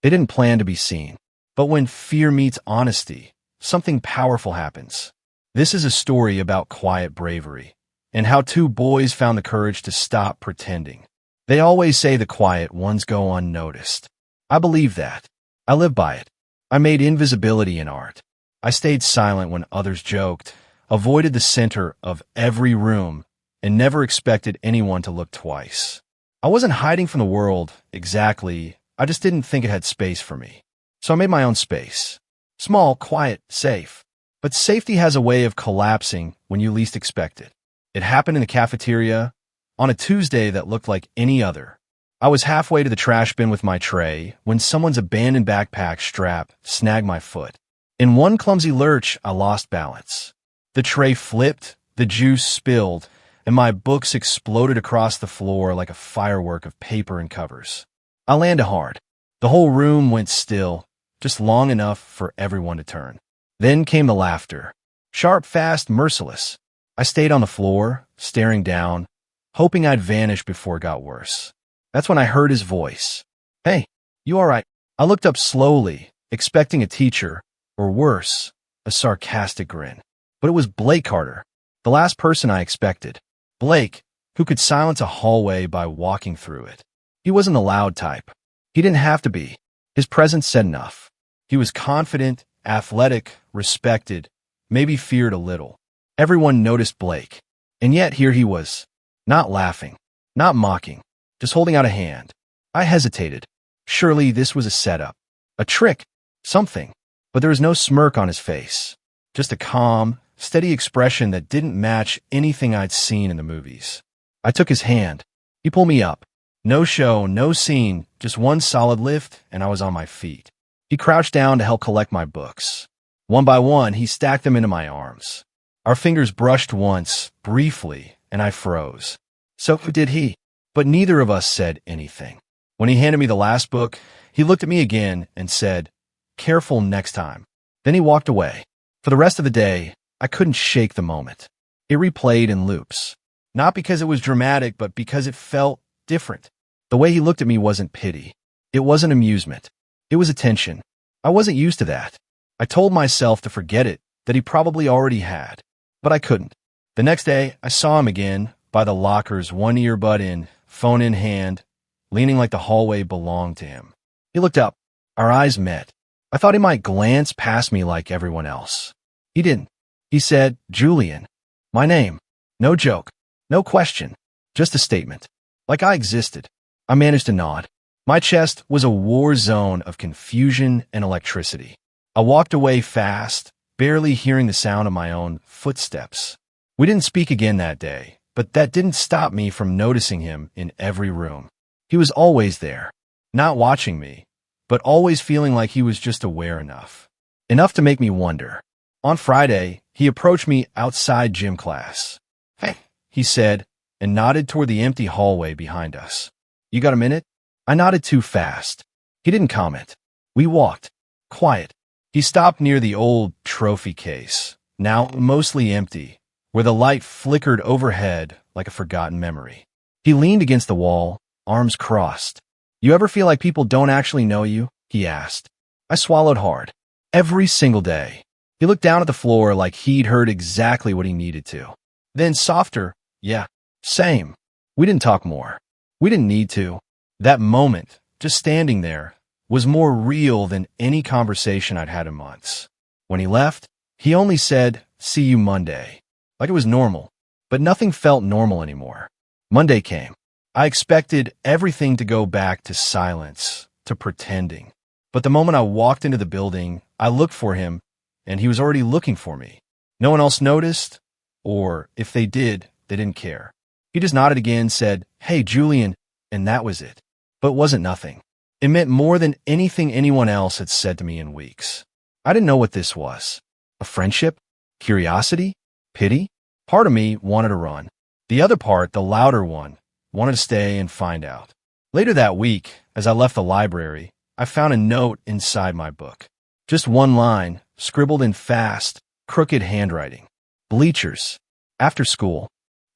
They didn't plan to be seen. But when fear meets honesty, something powerful happens. This is a story about quiet bravery and how two boys found the courage to stop pretending. They always say the quiet ones go unnoticed. I believe that. I live by it. I made invisibility in art. I stayed silent when others joked, avoided the center of every room, and never expected anyone to look twice. I wasn't hiding from the world, exactly. I just didn't think it had space for me. So I made my own space. Small, quiet, safe. But safety has a way of collapsing when you least expect it. It happened in the cafeteria on a Tuesday that looked like any other. I was halfway to the trash bin with my tray when someone's abandoned backpack strap snagged my foot. In one clumsy lurch, I lost balance. The tray flipped, the juice spilled, and my books exploded across the floor like a firework of paper and covers. I landed hard. The whole room went still, just long enough for everyone to turn. Then came the laughter. Sharp, fast, merciless. I stayed on the floor, staring down, hoping I'd vanish before it got worse. That's when I heard his voice. "Hey, you all right?" I looked up slowly, expecting a teacher, or worse, a sarcastic grin. But it was Blake Carter, the last person I expected. Blake, who could silence a hallway by walking through it. He wasn't the loud type. He didn't have to be. His presence said enough. He was confident, athletic, respected, maybe feared a little. Everyone noticed Blake. And yet here he was, not laughing, not mocking, just holding out a hand. I hesitated. Surely this was a setup, a trick, something. But there was no smirk on his face, just a calm, steady expression that didn't match anything I'd seen in the movies. I took his hand. He pulled me up. No show, no scene, just one solid lift, and I was on my feet. He crouched down to help collect my books. One by one, he stacked them into my arms. Our fingers brushed once, briefly, and I froze. So did he. But neither of us said anything. When he handed me the last book, he looked at me again and said, "Careful next time." Then he walked away. For the rest of the day, I couldn't shake the moment. It replayed in loops. Not because it was dramatic, but because it felt different. The way he looked at me wasn't pity. It wasn't amusement. It was attention. I wasn't used to that. I told myself to forget it, that he probably already had. But I couldn't. The next day, I saw him again, by the lockers, one earbud in, phone in hand, leaning like the hallway belonged to him. He looked up. Our eyes met. I thought he might glance past me like everyone else. He didn't. He said, "Julian." My name. No joke. No question. Just a statement. Like I existed. I managed to nod. My chest was a war zone of confusion and electricity. I walked away fast, barely hearing the sound of my own footsteps. We didn't speak again that day, but that didn't stop me from noticing him in every room. He was always there, not watching me, but always feeling like he was just aware enough. Enough to make me wonder. On Friday, he approached me outside gym class. "Hey," he said, and nodded toward the empty hallway behind us. "You got a minute?" I nodded too fast. He didn't comment. We walked. Quiet. He stopped near the old trophy case, now mostly empty, where the light flickered overhead like a forgotten memory. He leaned against the wall, arms crossed. "You ever feel like people don't actually know you?" he asked. I swallowed hard. Every single day. He looked down at the floor like he'd heard exactly what he needed to. Then softer, "Yeah, same." We didn't talk more. We didn't need to. That moment, just standing there, was more real than any conversation I'd had in months. When he left, he only said, "See you Monday." Like it was normal. But nothing felt normal anymore. Monday came. I expected everything to go back to silence, to pretending. But the moment I walked into the building, I looked for him, and he was already looking for me. No one else noticed, or if they did, they didn't care. He just nodded again, said, "Hey, Julian," and that was it. But it wasn't nothing. It meant more than anything anyone else had said to me in weeks. I didn't know what this was. A friendship? Curiosity? Pity? Part of me wanted to run. The other part, the louder one, wanted to stay and find out. Later that week, as I left the library, I found a note inside my book. Just one line, scribbled in fast, crooked handwriting. Bleachers. After school.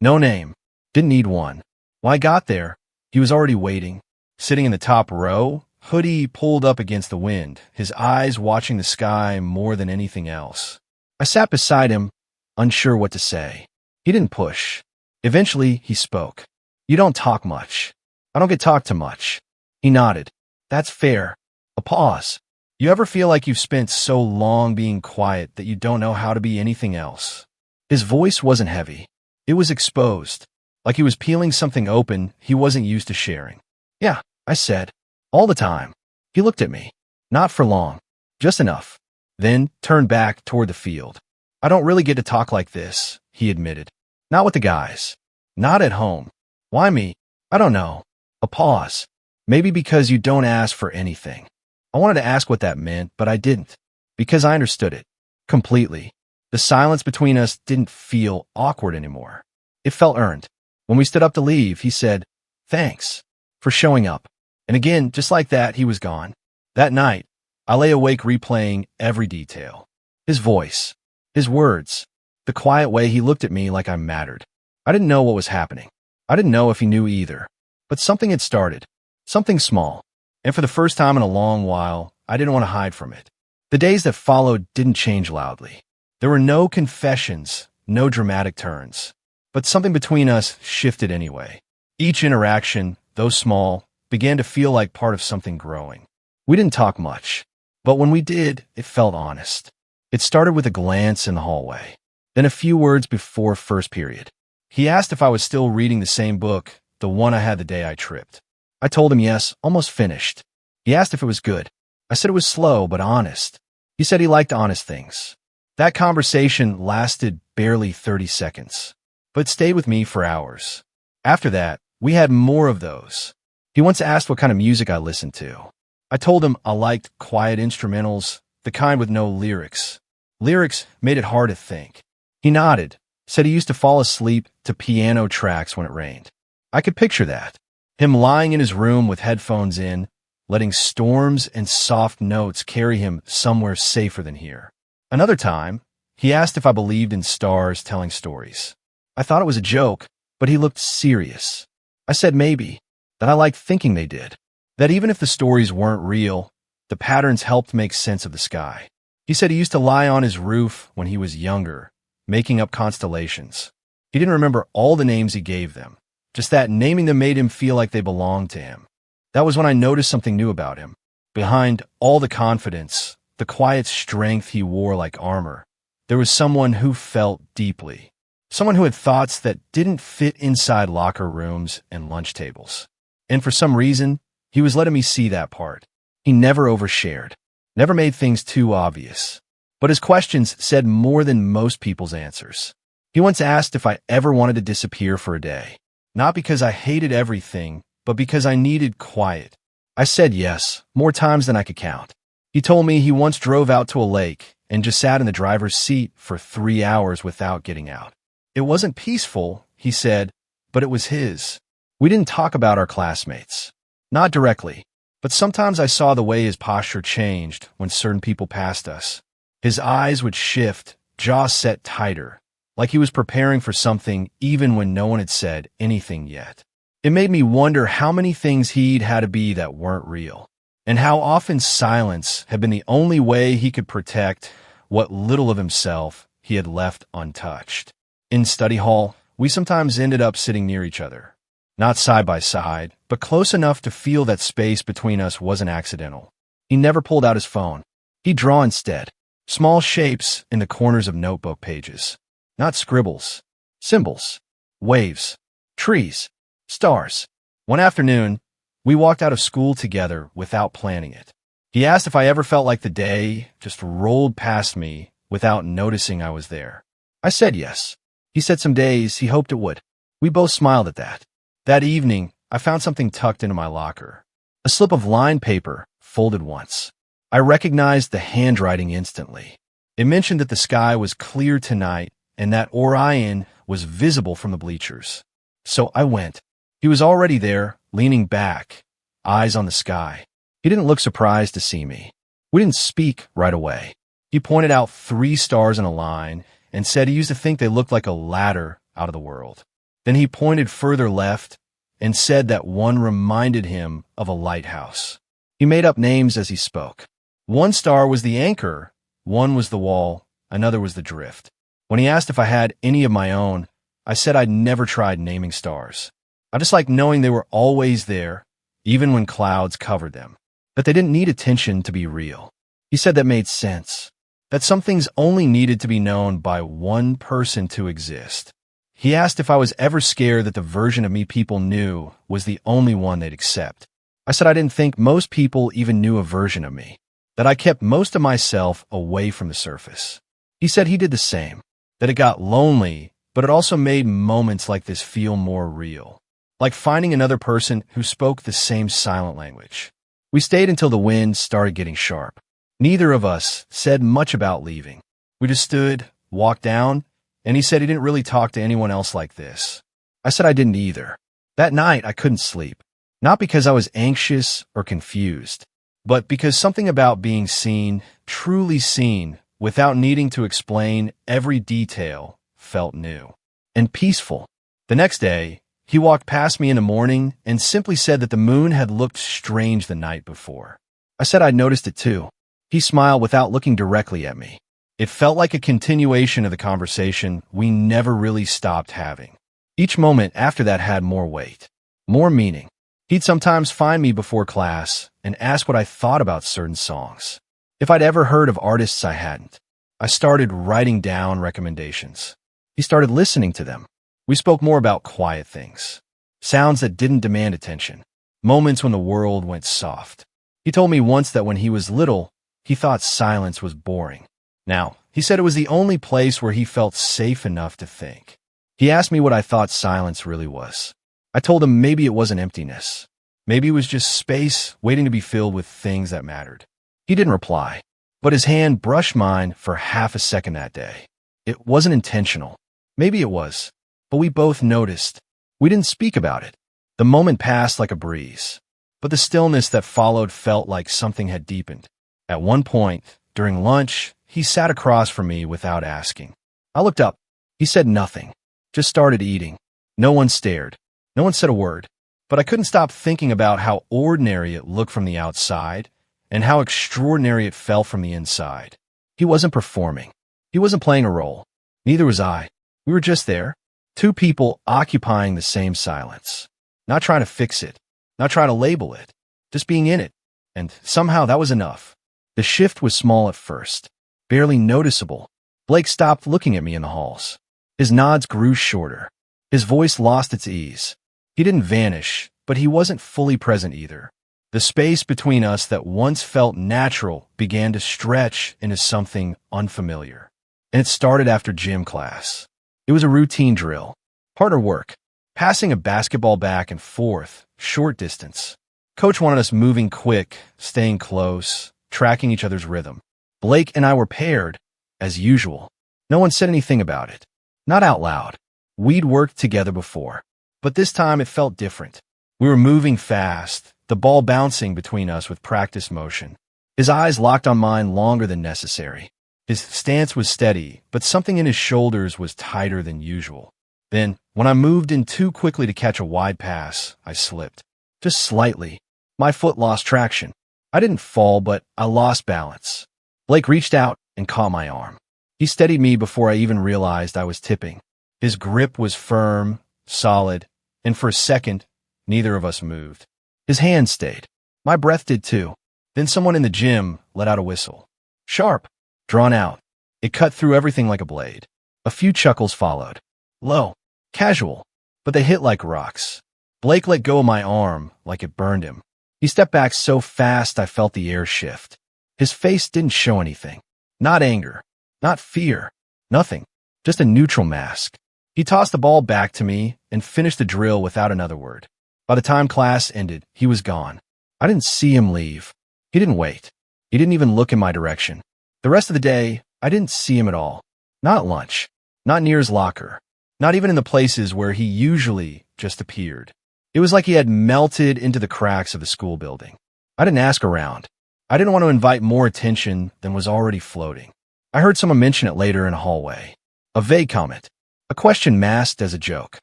No name. Didn't need one. When I got there, he was already waiting, sitting in the top row, hoodie pulled up against the wind, his eyes watching the sky more than anything else. I sat beside him, unsure what to say. He didn't push. Eventually, he spoke. "You don't talk much." "I don't get talked to much." He nodded. "That's fair." A pause. "You ever feel like you've spent so long being quiet that you don't know how to be anything else?" His voice wasn't heavy. It was exposed, like he was peeling something open he wasn't used to sharing. "Yeah," I said. "All the time." He looked at me. Not for long. Just enough. Then turned back toward the field. "I don't really get to talk like this," he admitted. "Not with the guys. Not at home." "Why me?" "I don't know." A pause. "Maybe because you don't ask for anything." I wanted to ask what that meant, but I didn't. Because I understood it. Completely. The silence between us didn't feel awkward anymore. It felt earned. When we stood up to leave, he said, "Thanks for showing up." And again, just like that, he was gone. That night, I lay awake replaying every detail. His voice, his words, the quiet way he looked at me like I mattered. I didn't know what was happening. I didn't know if he knew either. But something had started. Something small. And for the first time in a long while, I didn't want to hide from it. The days that followed didn't change loudly. There were no confessions, no dramatic turns. But something between us shifted anyway. Each interaction, though small, began to feel like part of something growing. We didn't talk much, but when we did, it felt honest. It started with a glance in the hallway, then a few words before first period. He asked if I was still reading the same book, the one I had the day I tripped. I told him yes, almost finished. He asked if it was good. I said it was slow, but honest. He said he liked honest things. That conversation lasted barely 30 seconds, but stayed with me for hours. After that, we had more of those. He once asked what kind of music I listened to. I told him I liked quiet instrumentals, the kind with no lyrics. Lyrics made it hard to think. He nodded, said he used to fall asleep to piano tracks when it rained. I could picture that. Him lying in his room with headphones in, letting storms and soft notes carry him somewhere safer than here. Another time, he asked if I believed in stars telling stories. I thought it was a joke, but he looked serious. I said maybe, that I liked thinking they did. That even if the stories weren't real, the patterns helped make sense of the sky. He said he used to lie on his roof when he was younger, making up constellations. He didn't remember all the names he gave them, just that naming them made him feel like they belonged to him. That was when I noticed something new about him. Behind all the confidence, the quiet strength he wore like armor, there was someone who felt deeply. Someone who had thoughts that didn't fit inside locker rooms and lunch tables. And for some reason, he was letting me see that part. He never overshared, never made things too obvious. But his questions said more than most people's answers. He once asked if I ever wanted to disappear for a day. Not because I hated everything, but because I needed quiet. I said yes, more times than I could count. He told me he once drove out to a lake and just sat in the driver's seat for 3 hours without getting out. It wasn't peaceful, he said, but it was his. We didn't talk about our classmates. Not directly, but sometimes I saw the way his posture changed when certain people passed us. His eyes would shift, jaw set tighter, like he was preparing for something even when no one had said anything yet. It made me wonder how many things he'd had to be that weren't real, and how often silence had been the only way he could protect what little of himself he had left untouched. In study hall, we sometimes ended up sitting near each other. Not side by side, but close enough to feel that space between us wasn't accidental. He never pulled out his phone. He'd draw instead. Small shapes in the corners of notebook pages. Not scribbles. Symbols. Waves. Trees. Stars. One afternoon, we walked out of school together without planning it. He asked if I ever felt like the day just rolled past me without noticing I was there. I said yes. He said some days he hoped it would. We both smiled at that. That evening, I found something tucked into my locker. A slip of lined paper, folded once. I recognized the handwriting instantly. It mentioned that the sky was clear tonight and that Orion was visible from the bleachers. So I went. He was already there, leaning back, eyes on the sky. He didn't look surprised to see me. We didn't speak right away. He pointed out 3 stars in a line and said he used to think they looked like a ladder out of the world. Then he pointed further left and said that one reminded him of a lighthouse. He He made up names as he spoke. One star was the anchor, one was the wall, another was the drift. When he asked if I had any of my own, I said I'd never tried naming stars. I just liked knowing they were always there, even when clouds covered them. That they didn't need attention to be real. He said that made sense. That some things only needed to be known by one person to exist. He asked if I was ever scared that the version of me people knew was the only one they'd accept. I said I didn't think most people even knew a version of me. That I kept most of myself away from the surface. He said he did the same. That it got lonely, but it also made moments like this feel more real. Like finding another person who spoke the same silent language. We stayed until the wind started getting sharp. Neither of us said much about leaving. We just stood, walked down, and he said he didn't really talk to anyone else like this. I said I didn't either. That night, I couldn't sleep. Not because I was anxious or confused, but because something about being seen, truly seen, without needing to explain every detail, felt new and peaceful. The next day, he walked past me in the morning and simply said that the moon had looked strange the night before. I said I'd noticed it too. He smiled without looking directly at me. It felt like a continuation of the conversation we never really stopped having. Each moment after that had more weight, more meaning. He'd sometimes find me before class and ask what I thought about certain songs. If I'd ever heard of artists I hadn't. I started writing down recommendations. He started listening to them. We spoke more about quiet things. Sounds that didn't demand attention. Moments when the world went soft. He told me once that when he was little, he thought silence was boring. Now, he said it was the only place where he felt safe enough to think. He asked me what I thought silence really was. I told him maybe it wasn't emptiness. Maybe it was just space waiting to be filled with things that mattered. He didn't reply, but his hand brushed mine for half a second that day. It wasn't intentional. Maybe it was, but we both noticed. We didn't speak about it. The moment passed like a breeze, but the stillness that followed felt like something had deepened. At one point, during lunch, he sat across from me without asking. I looked up. He said nothing, just started eating. No one stared. No one said a word, but I couldn't stop thinking about how ordinary it looked from the outside and how extraordinary it felt from the inside. He wasn't performing. He wasn't playing a role. Neither was I. We were just there, two people occupying the same silence. Not trying to fix it, not trying to label it, just being in it. And somehow that was enough. The shift was small at first, barely noticeable. Blake stopped looking at me in the halls. His nods grew shorter. His voice lost its ease. He didn't vanish, but he wasn't fully present either. The space between us that once felt natural began to stretch into something unfamiliar. And it started after gym class. It was a routine drill, partner work, passing a basketball back and forth, short distance. Coach wanted us moving quick, staying close, tracking each other's rhythm. Blake and I were paired, as usual. No one said anything about it. Not out loud. We'd worked together before, but this time it felt different. We were moving fast, the ball bouncing between us with practice motion. His eyes locked on mine longer than necessary. His stance was steady, but something in his shoulders was tighter than usual. Then, when I moved in too quickly to catch a wide pass, I slipped. Just slightly. My foot lost traction. I didn't fall, but I lost balance. Blake reached out and caught my arm. He steadied me before I even realized I was tipping. His grip was firm, solid, and for a second, neither of us moved. His hand stayed. My breath did too. Then someone in the gym let out a whistle. Sharp, drawn out. It cut through everything like a blade. A few chuckles followed. Low, casual, but they hit like rocks. Blake let go of my arm like it burned him. He stepped back so fast I felt the air shift. His face didn't show anything. Not anger, not fear, nothing. Just a neutral mask. He tossed the ball back to me and finished the drill without another word. By the time class ended, he was gone. I didn't see him leave. He didn't wait. He didn't even look in my direction. The rest of the day, I didn't see him at all. Not at lunch. Not near his locker. Not even in the places where he usually just appeared. It was like he had melted into the cracks of the school building. I didn't ask around. I didn't want to invite more attention than was already floating. I heard someone mention it later in a hallway. A vague comment. A question masked as a joke.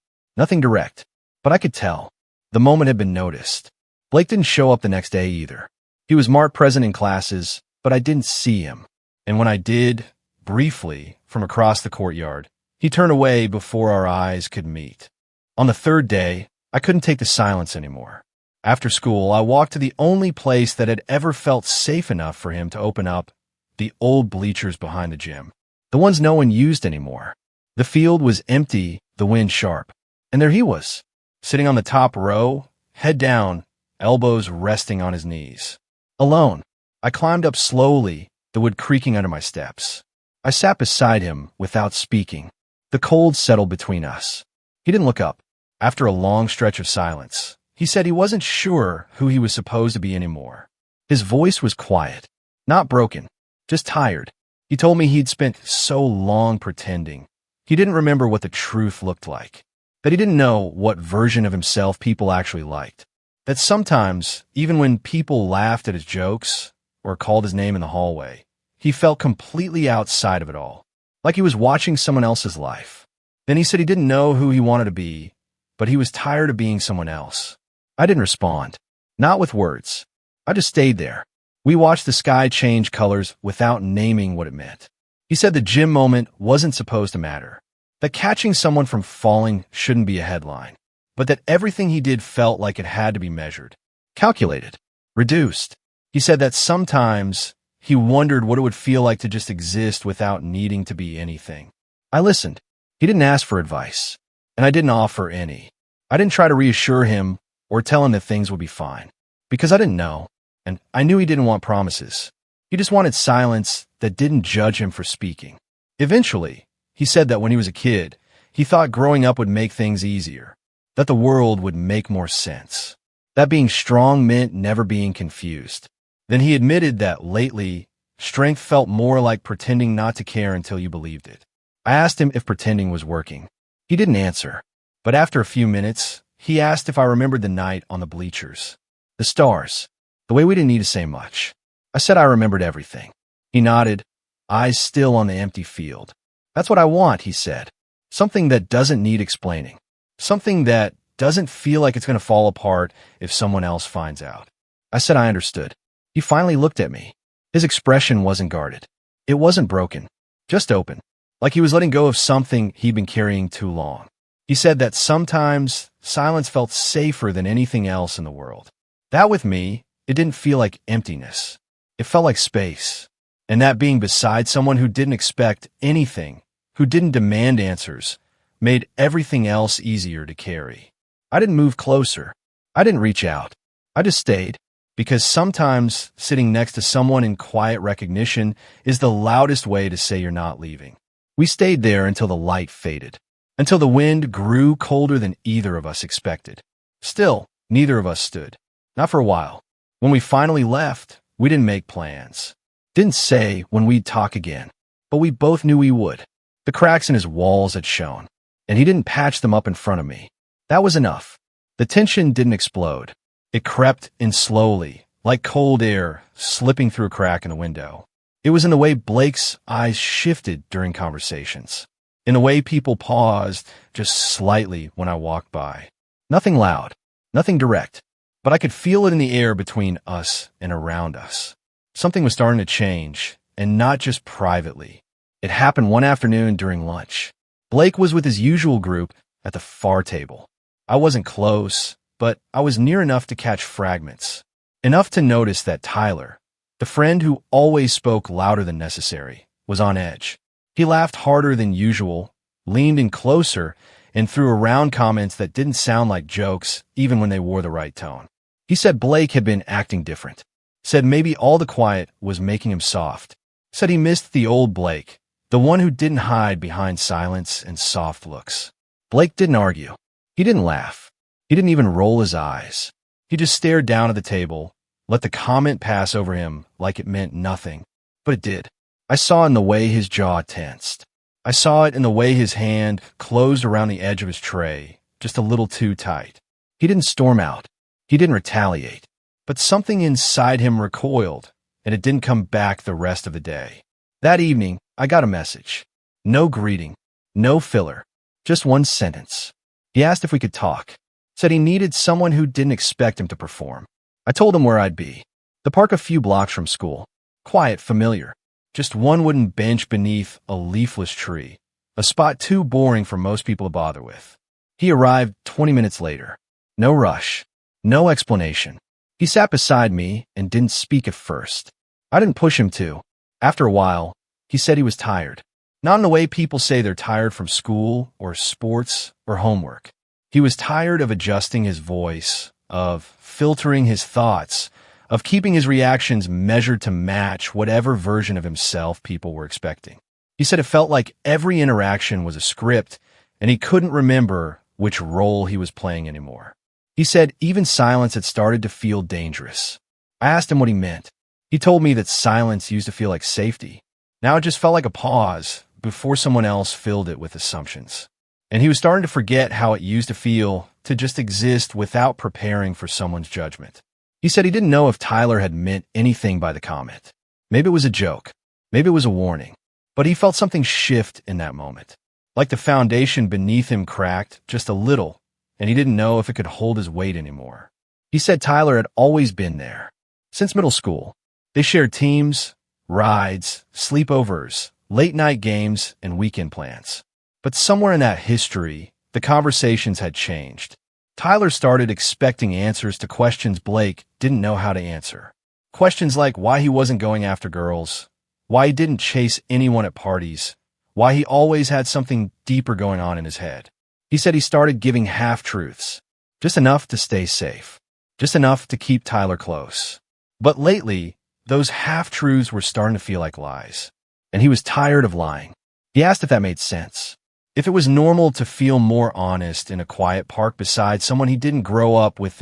Nothing direct. But I could tell. The moment had been noticed. Blake didn't show up the next day either. He was marked present in classes, but I didn't see him. And when I did, briefly, from across the courtyard, he turned away before our eyes could meet. On the third day, I couldn't take the silence anymore. After school, I walked to the only place that had ever felt safe enough for him to open up, the old bleachers behind the gym. The ones no one used anymore. The field was empty, the wind sharp. And there he was, sitting on the top row, head down, elbows resting on his knees. Alone, I climbed up slowly, the wood creaking under my steps. I sat beside him without speaking. The cold settled between us. He didn't look up. After a long stretch of silence, he said he wasn't sure who he was supposed to be anymore. His voice was quiet, not broken, just tired. He told me he'd spent so long pretending. He didn't remember what the truth looked like. That he didn't know what version of himself people actually liked. That sometimes, even when people laughed at his jokes or called his name in the hallway, he felt completely outside of it all, like he was watching someone else's life. Then he said he didn't know who he wanted to be, but he was tired of being someone else. I didn't respond, not with words. I just stayed there. We watched the sky change colors without naming what it meant. He said the gym moment wasn't supposed to matter, that catching someone from falling shouldn't be a headline, but that everything he did felt like it had to be measured, calculated, reduced. He said that sometimes he wondered what it would feel like to just exist without needing to be anything. I listened. He didn't ask for advice, and I didn't offer any. I didn't try to reassure him or tell him that things would be fine, because I didn't know, and I knew he didn't want promises. He just wanted silence that didn't judge him for speaking. Eventually, he said that when he was a kid, he thought growing up would make things easier, that the world would make more sense, that being strong meant never being confused. Then he admitted that lately, strength felt more like pretending not to care until you believed it. I asked him if pretending was working. He didn't answer, but after a few minutes, he asked if I remembered the night on the bleachers, the stars, the way we didn't need to say much. I said I remembered everything. He nodded, eyes still on the empty field. That's what I want, he said. Something that doesn't need explaining. Something that doesn't feel like it's going to fall apart if someone else finds out. I said I understood. He finally looked at me. His expression wasn't guarded. It wasn't broken, just open, like he was letting go of something he'd been carrying too long. He said that sometimes silence felt safer than anything else in the world. That with me, it didn't feel like emptiness. It felt like space. And that being beside someone who didn't expect anything, who didn't demand answers, made everything else easier to carry. I didn't move closer. I didn't reach out. I just stayed, because sometimes sitting next to someone in quiet recognition is the loudest way to say you're not leaving. We stayed there until the light faded, until the wind grew colder than either of us expected. Still, neither of us stood. Not for a while. When we finally left, we didn't make plans. Didn't say when we'd talk again, but we both knew we would. The cracks in his walls had shown, and he didn't patch them up in front of me. That was enough. The tension didn't explode. It crept in slowly, like cold air slipping through a crack in the window. It was in the way Blake's eyes shifted during conversations, in the way people paused just slightly when I walked by. Nothing loud, nothing direct, but I could feel it in the air between us and around us. Something was starting to change, and not just privately. It happened one afternoon during lunch. Blake was with his usual group at the far table. I wasn't close, but I was near enough to catch fragments. Enough to notice that Tyler, the friend who always spoke louder than necessary, was on edge. He laughed harder than usual, leaned in closer, and threw around comments that didn't sound like jokes even when they wore the right tone. He said Blake had been acting different. Said maybe all the quiet was making him soft. Said he missed the old Blake, the one who didn't hide behind silence and soft looks. Blake didn't argue. He didn't laugh. He didn't even roll his eyes. He just stared down at the table, let the comment pass over him like it meant nothing. But it did. I saw it in the way his jaw tensed. I saw it in the way his hand closed around the edge of his tray, just a little too tight. He didn't storm out. He didn't retaliate. But something inside him recoiled, and it didn't come back the rest of the day. That evening, I got a message. No greeting, no filler, just one sentence. He asked if we could talk. Said he needed someone who didn't expect him to perform. I told him where I'd be. The park a few blocks from school. Quiet, familiar. Just one wooden bench beneath a leafless tree. A spot too boring for most people to bother with. He arrived 20 minutes later. No rush. No explanation. He sat beside me and didn't speak at first. I didn't push him to. After a while, he said he was tired. Not in the way people say they're tired from school or sports or homework. He was tired of adjusting his voice, of filtering his thoughts, of keeping his reactions measured to match whatever version of himself people were expecting. He said it felt like every interaction was a script, and he couldn't remember which role he was playing anymore. He said even silence had started to feel dangerous. I asked him what he meant. He told me that silence used to feel like safety. Now it just felt like a pause before someone else filled it with assumptions. And he was starting to forget how it used to feel to just exist without preparing for someone's judgment. He said he didn't know if Tyler had meant anything by the comment. Maybe it was a joke. Maybe it was a warning. But he felt something shift in that moment. Like the foundation beneath him cracked just a little, and he didn't know if it could hold his weight anymore. He said Tyler had always been there. Since middle school, they shared teams, rides, sleepovers, late-night games, and weekend plans. But somewhere in that history, the conversations had changed. Tyler started expecting answers to questions Blake didn't know how to answer. Questions like why he wasn't going after girls, why he didn't chase anyone at parties, why he always had something deeper going on in his head. He said he started giving half-truths, just enough to stay safe, just enough to keep Tyler close. But lately, those half-truths were starting to feel like lies, and he was tired of lying. He asked if that made sense. If it was normal to feel more honest in a quiet park beside someone he didn't grow up with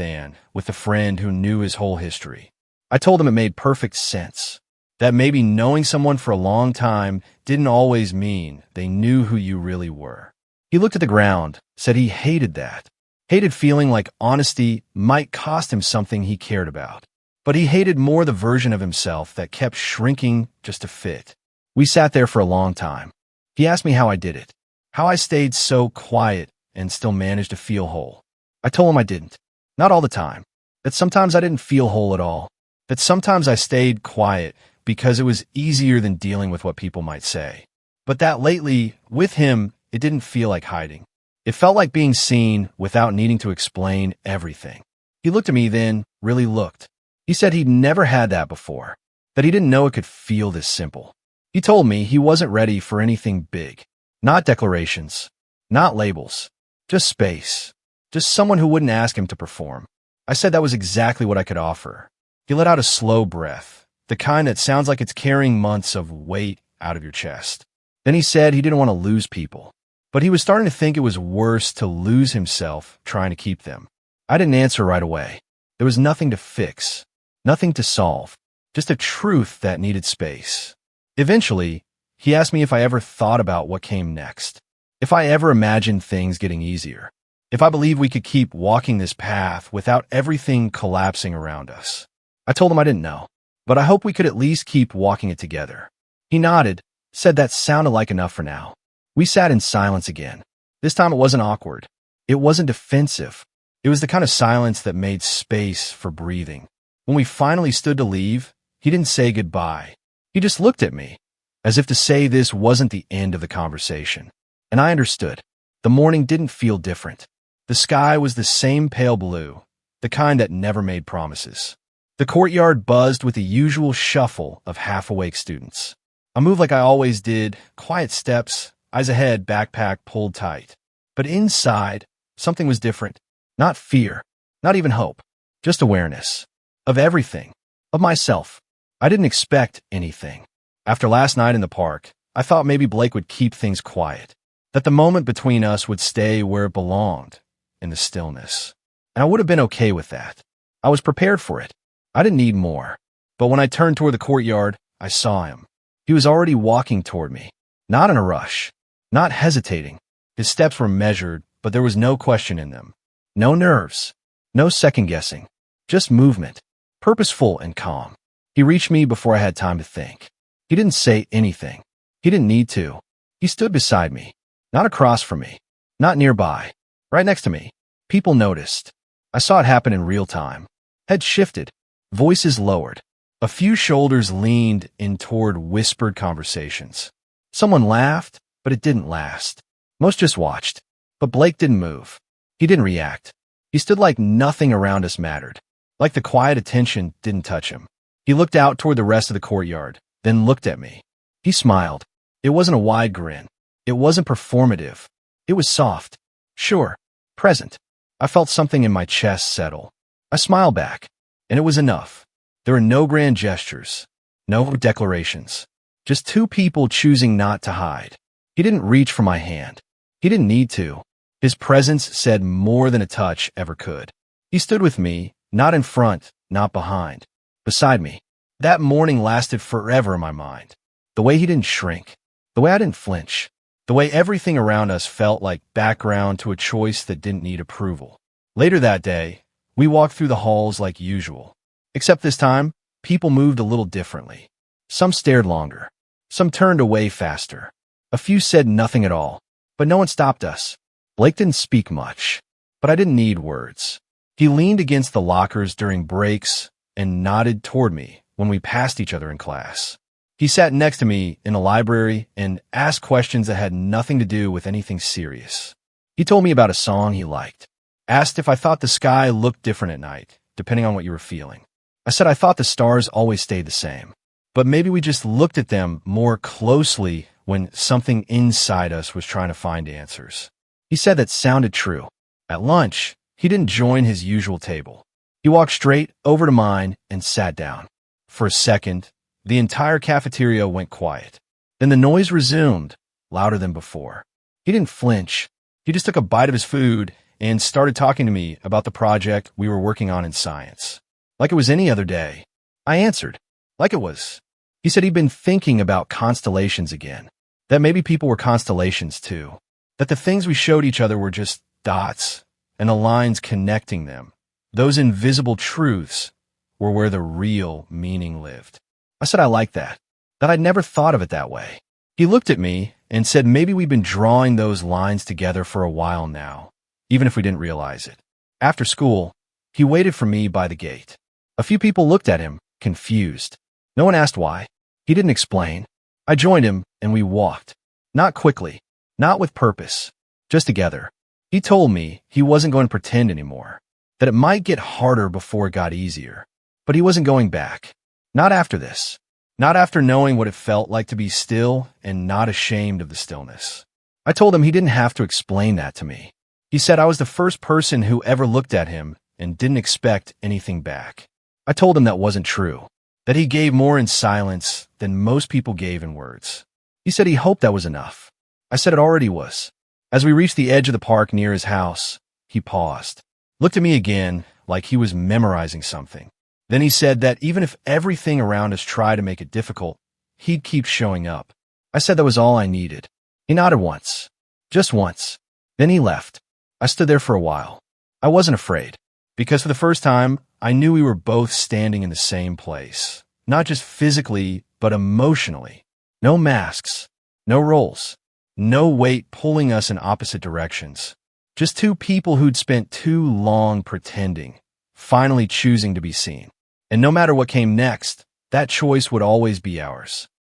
with a friend who knew his whole history. I told him it made perfect sense. That maybe knowing someone for a long time didn't always mean they knew who you really were. He looked at the ground, said he hated that. Hated feeling like honesty might cost him something he cared about. But he hated more the version of himself that kept shrinking just to fit. We sat there for a long time. He asked me how I did it. How I stayed so quiet and still managed to feel whole. I told him I didn't. Not all the time. That sometimes I didn't feel whole at all. That sometimes I stayed quiet because it was easier than dealing with what people might say. But that lately, with him, it didn't feel like hiding. It felt like being seen without needing to explain everything. He looked at me then, really looked. He said he'd never had that before. That he didn't know it could feel this simple. He told me he wasn't ready for anything big. Not declarations, not labels, just space, just someone who wouldn't ask him to perform. I said that was exactly what I could offer. He let out a slow breath, the kind that sounds like it's carrying months of weight out of your chest. Then he said he didn't want to lose people, but he was starting to think it was worse to lose himself trying to keep them. I didn't answer right away. There was nothing to fix, nothing to solve, just a truth that needed space. Eventually, he asked me if I ever thought about what came next, if I ever imagined things getting easier, if I believed we could keep walking this path without everything collapsing around us. I told him I didn't know, but I hope we could at least keep walking it together. He nodded, said that sounded like enough for now. We sat in silence again. This time it wasn't awkward. It wasn't defensive. It was the kind of silence that made space for breathing. When we finally stood to leave, he didn't say goodbye. He just looked at me, as if to say this wasn't the end of the conversation. And I understood. The morning didn't feel different. The sky was the same pale blue, the kind that never made promises. The courtyard buzzed with the usual shuffle of half-awake students. I moved like I always did, quiet steps, eyes ahead, backpack pulled tight. But inside, something was different. Not fear, not even hope, just awareness. Of everything. Of myself. I didn't expect anything. After last night in the park, I thought maybe Blake would keep things quiet, that the moment between us would stay where it belonged, in the stillness. And I would have been okay with that. I was prepared for it. I didn't need more. But when I turned toward the courtyard, I saw him. He was already walking toward me, not in a rush, not hesitating. His steps were measured, but there was no question in them. No nerves, no second-guessing, just movement, purposeful and calm. He reached me before I had time to think. He didn't say anything. He didn't need to. He stood beside me, not across from me, not nearby, right next to me. People noticed. I saw it happen in real time. Heads shifted, voices lowered, A few shoulders leaned in toward whispered conversations. Someone laughed, but it didn't last. Most just watched. But Blake didn't move. He didn't react. He stood like nothing around us mattered. Like the quiet attention didn't touch him. He looked out toward the rest of the courtyard, then looked at me. He smiled. It wasn't a wide grin. It wasn't performative. It was soft. Sure. Present. I felt something in my chest settle. I smiled back, and it was enough. There were no grand gestures, no declarations. Just two people choosing not to hide. He didn't reach for my hand. He didn't need to. His presence said more than a touch ever could. He stood with me, not in front, not behind. Beside me. That morning lasted forever in my mind. The way he didn't shrink. The way I didn't flinch. The way everything around us felt like background to a choice that didn't need approval. Later that day, we walked through the halls like usual. Except this time, people moved a little differently. Some stared longer. Some turned away faster. A few said nothing at all, but no one stopped us. Blake didn't speak much, but I didn't need words. He leaned against the lockers during breaks and nodded toward me when we passed each other in class. He sat next to me in a library and asked questions that had nothing to do with anything serious. He told me about a song he liked, asked if I thought the sky looked different at night, depending on what you were feeling. I said I thought the stars always stayed the same, but maybe we just looked at them more closely when something inside us was trying to find answers. He said that sounded true. At lunch, he didn't join his usual table. He walked straight over to mine and sat down. For a second, the entire cafeteria went quiet. Then the noise resumed, louder than before. He didn't flinch. He just took a bite of his food and started talking to me about the project we were working on in science. Like it was any other day. I answered, like it was. He said he'd been thinking about constellations again, that maybe people were constellations too, that the things we showed each other were just dots, and the lines connecting them, those invisible truths, were where the real meaning lived. I said I liked that I'd never thought of it that way. He looked at me and said maybe we'd been drawing those lines together for a while now, even if we didn't realize it. After school, he waited for me by the gate. A few people looked at him, confused. No one asked why. He didn't explain. I joined him, and we walked. Not quickly, not with purpose, just together. He told me he wasn't going to pretend anymore, that it might get harder before it got easier. But he wasn't going back. Not after this. Not after knowing what it felt like to be still and not ashamed of the stillness. I told him he didn't have to explain that to me. He said I was the first person who ever looked at him and didn't expect anything back. I told him that wasn't true, that he gave more in silence than most people gave in words. He said he hoped that was enough. I said it already was. As we reached the edge of the park near his house, he paused, looked at me again like he was memorizing something. Then he said that even if everything around us tried to make it difficult, he'd keep showing up. I said that was all I needed. He nodded once. Just once. Then he left. I stood there for a while. I wasn't afraid, because for the first time, I knew we were both standing in the same place. Not just physically, but emotionally. No masks. No roles. No weight pulling us in opposite directions. Just two people who'd spent too long pretending, finally choosing to be seen. And no matter what came next, that choice would always be ours.